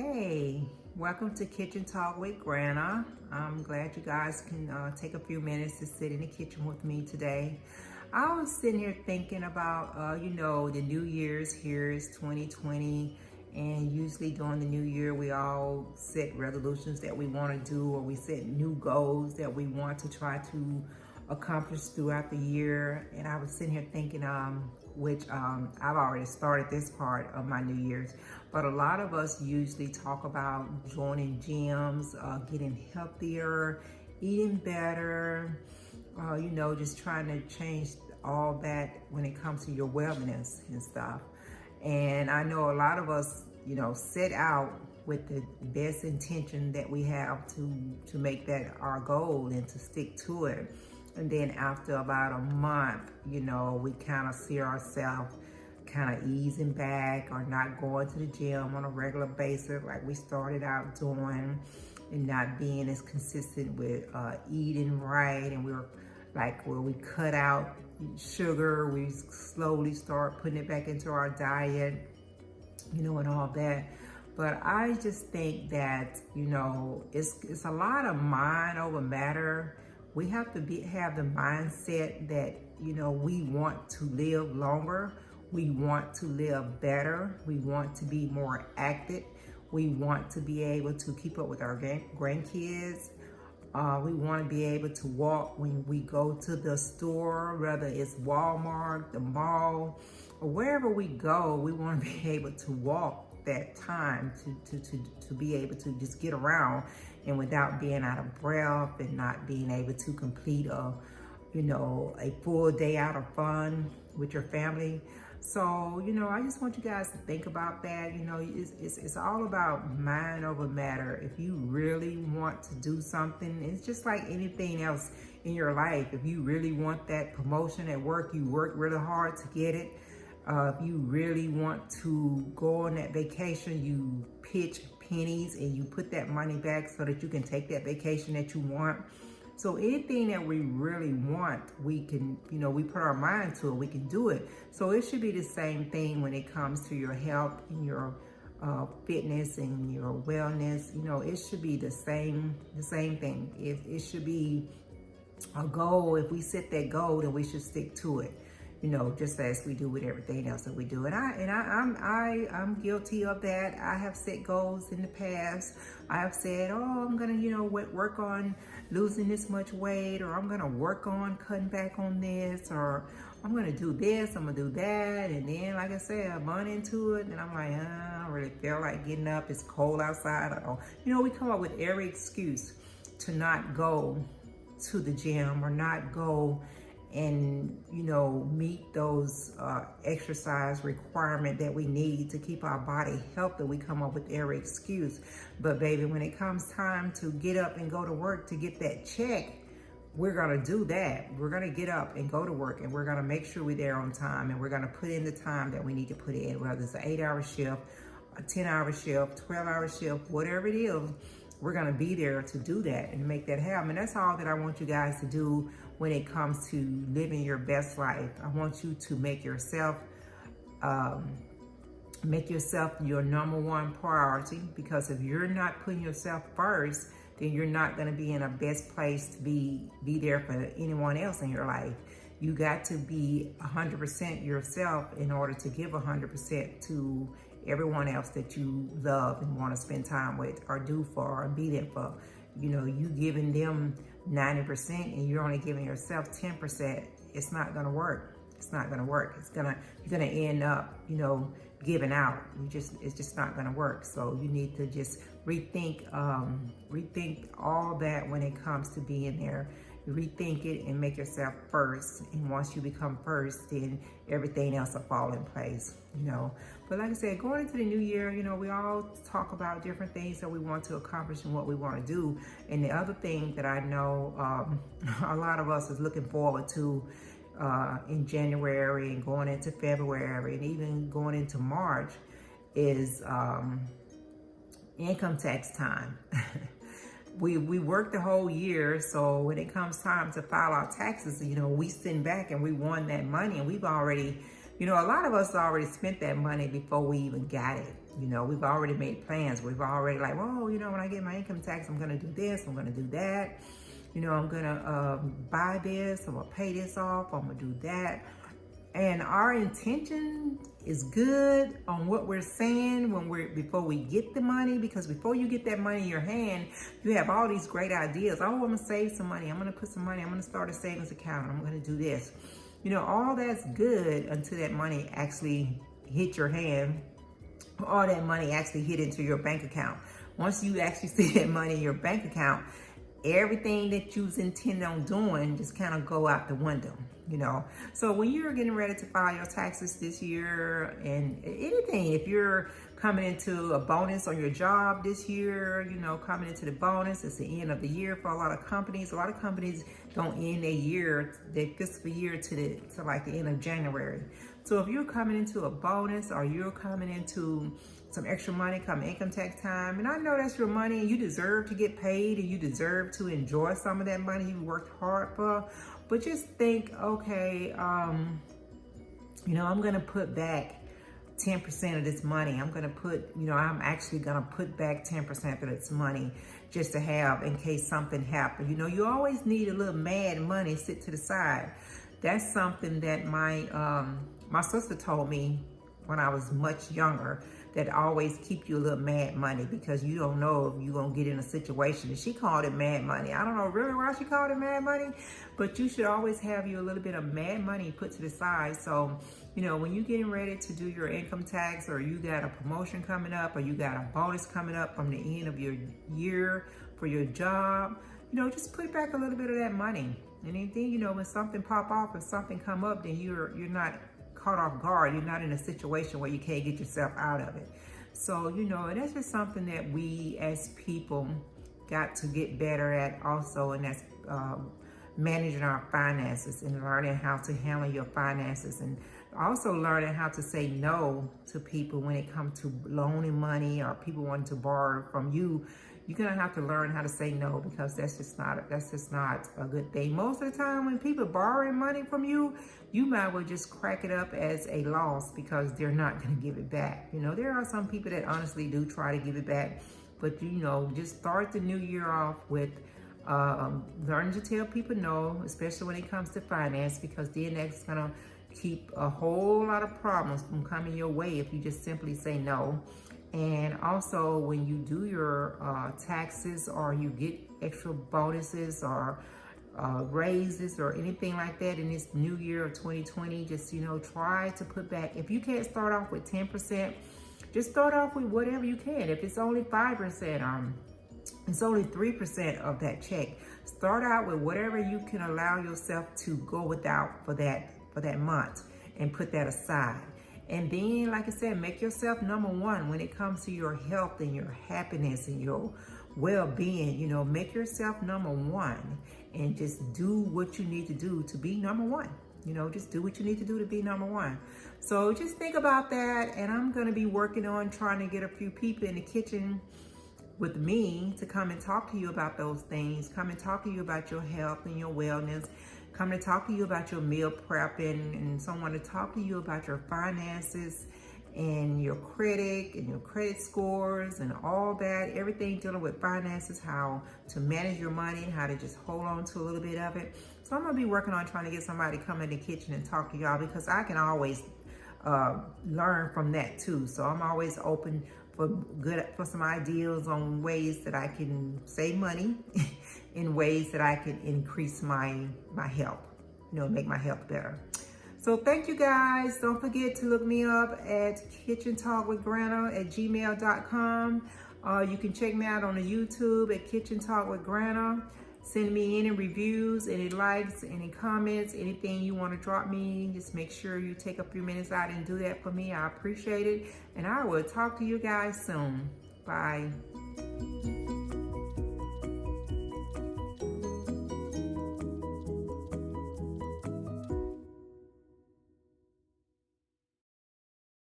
Hey, welcome to Kitchen Talk with Granna. I'm glad you guys can take a few minutes to sit in the kitchen with me today. I was sitting here thinking about, the New Year's here is 2020, and usually during the New Year, we all set resolutions that we want to do, or we set new goals that we want to try to accomplish throughout the year. And I was sitting here thinking, I've already started this part of my New Year's, but a lot of us usually talk about joining gyms, getting healthier, eating better, just trying to change all that when it comes to your wellness and stuff. And I know a lot of us, set out with the best intention that we have to make that our goal and to stick to it. And then after about a month, we kind of see ourselves kind of easing back or not going to the gym on a regular basis like we started out doing, and not being as consistent with eating right. And we were like, where we cut out sugar, we slowly start putting it back into our diet, and all that. But I just think that, it's a lot of mind over matter. We have to have the mindset that, we want to live longer. We want to live better. We want to be more active. We want to be able to keep up with our grandkids. We want to be able to walk when we go to the store, whether it's Walmart, the mall, or wherever we go. We want to be able to walk that time to be able to just get around, and without being out of breath and not being able to complete a full day out of fun with your family. So, I just want you guys to think about that. It's all about mind over matter. If you really want to do something, it's just like anything else in your life. If you really want that promotion at work, you work really hard to get it. If you really want to go on that vacation, you pitch pennies and you put that money back so that you can take that vacation that you want. So anything that we really want, we can, we put our mind to it, we can do it. So it should be the same thing when it comes to your health and your fitness and your wellness. It should be the same thing. It should be a goal. If we set that goal, then we should stick to it. Just as we do with everything else that we do. And I'm guilty of that. I have set goals in the past. I have said, I'm gonna, work on losing this much weight, or I'm gonna work on cutting back on this, or I'm gonna do this, I'm gonna do that. And then, like I said, I run into it, and I'm like, I don't really feel like getting up. It's cold outside. I don't. We come up with every excuse to not go to the gym or not go and meet those exercise requirement that we need to keep our body healthy. We come up with every excuse. But baby, when it comes time to get up and go to work to get that check, we're gonna do that. We're gonna get up and go to work, and we're gonna make sure we're there on time, and we're gonna put in the time that we need to put in, whether it's an 8-hour shift, a 10-hour shift, 12-hour shift, whatever it is. We're gonna be there to do that and make that happen. And that's all that I want you guys to do when it comes to living your best life. I want you to make yourself your number one priority, because if you're not putting yourself first, then you're not gonna be in a best place to be there for anyone else in your life. You got to be 100% yourself in order to give 100% to everyone else that you love and want to spend time with or do for or be there for. You giving them 90% and you're only giving yourself 10%. It's not going to work. It's not going to work. You're going to end up, giving out. It's just not going to work. So you need to just rethink all that when it comes to being there. Rethink it and make yourself first. And once you become first, then everything else will fall in place, But like I said, going into the new year, we all talk about different things that we want to accomplish and what we want to do. And the other thing that I know a lot of us is looking forward to in January and going into February and even going into March is income tax time. We work the whole year, so when it comes time to file our taxes, we sit back and we won that money, and we've already, a lot of us already spent that money before we even got it. You know, we've already made plans. We've already like, oh, you know, when I get my income tax, I'm going to do this. I'm going to do that. You know, I'm going to buy this. I'm going to pay this off. I'm going to do that. And our intention is good on what we're saying before we get the money, because before you get that money in your hand, you have all these great ideas. Oh, I'm going to save some money. I'm going to put some money. I'm going to start a savings account. I'm going to do this. You know, all that's good until that money actually hit your hand. All that money actually hit into your bank account. Once you actually see that money in your bank account, everything that you was intending on doing just kind of go out the window, you know. So when you're getting ready to file your taxes this year, and anything, if you're coming into a bonus on your job this year, you know, coming into the bonus, it's the end of the year for a lot of companies. A lot of companies don't end their fiscal year to like the end of January. So if you're coming into a bonus, or you're coming into some extra money come income tax time, and I know that's your money and you deserve to get paid and you deserve to enjoy some of that money you worked hard for, but just think, okay, you know, I'm gonna put back 10% of this money. I'm gonna put, you know, I'm actually gonna put back 10% of this money just to have in case something happens. You know, you always need a little mad money sit to the side. That's something that my sister told me when I was much younger, that always keep you a little mad money, because you don't know if you're gonna get in a situation. And she called it mad money. I don't know really why she called it mad money, but you should always have you a little bit of mad money put to the side. So, you know, when you're getting ready to do your income tax, or you got a promotion coming up, or you got a bonus coming up from the end of your year for your job, you know, just put back a little bit of that money. And anything, you know, when something pop off or something come up, then you're not caught off guard. You're not in a situation where you can't get yourself out of it. So, you know, and that's just something that we as people got to get better at also, and that's managing our finances and learning how to handle your finances, and also learning how to say no to people when it comes to loaning money or people wanting to borrow from you. You're gonna have to learn how to say no, because that's just not a good thing. Most of the time when people borrowing money from you, you might well just crack it up as a loss, because they're not gonna give it back. You know, there are some people that honestly do try to give it back, but you know, just start the new year off with learning to tell people no, especially when it comes to finance, because then that's gonna keep a whole lot of problems from coming your way if you just simply say no. And also, when you do your taxes, or you get extra bonuses or raises or anything like that in this new year of 2020, just, you know, try to put back. If you can't start off with 10%, just start off with whatever you can. If it's only 5%, it's only 3% of that check. Start out with whatever you can allow yourself to go without for that month, and put that aside. And then, like I said, make yourself number one when it comes to your health and your happiness and your well-being. You know, make yourself number one, and just do what you need to do to be number one. You know, just do what you need to do to be number one. So just think about that. And I'm going to be working on trying to get a few people in the kitchen with me to come and talk to you about those things. Come and talk to you about your health and your wellness. Come to talk to you about your meal prepping, and someone to talk to you about your finances and your credit scores and all that, everything dealing with finances, how to manage your money, how to just hold on to a little bit of it. So I'm gonna be working on trying to get somebody to come in the kitchen and talk to y'all, because I can always learn from that too. So I'm always open for some ideas on ways that I can save money in ways that I can increase my health, you know, make my health better. So thank you guys. Don't forget to look me up at kitchentalkwithgranna@gmail.com. You can check me out on the YouTube at Kitchen Talk with Granna. Send me any reviews, any likes, any comments, anything you want to drop me. Just make sure you take a few minutes out and do that for me. I appreciate it. And I will talk to you guys soon. Bye.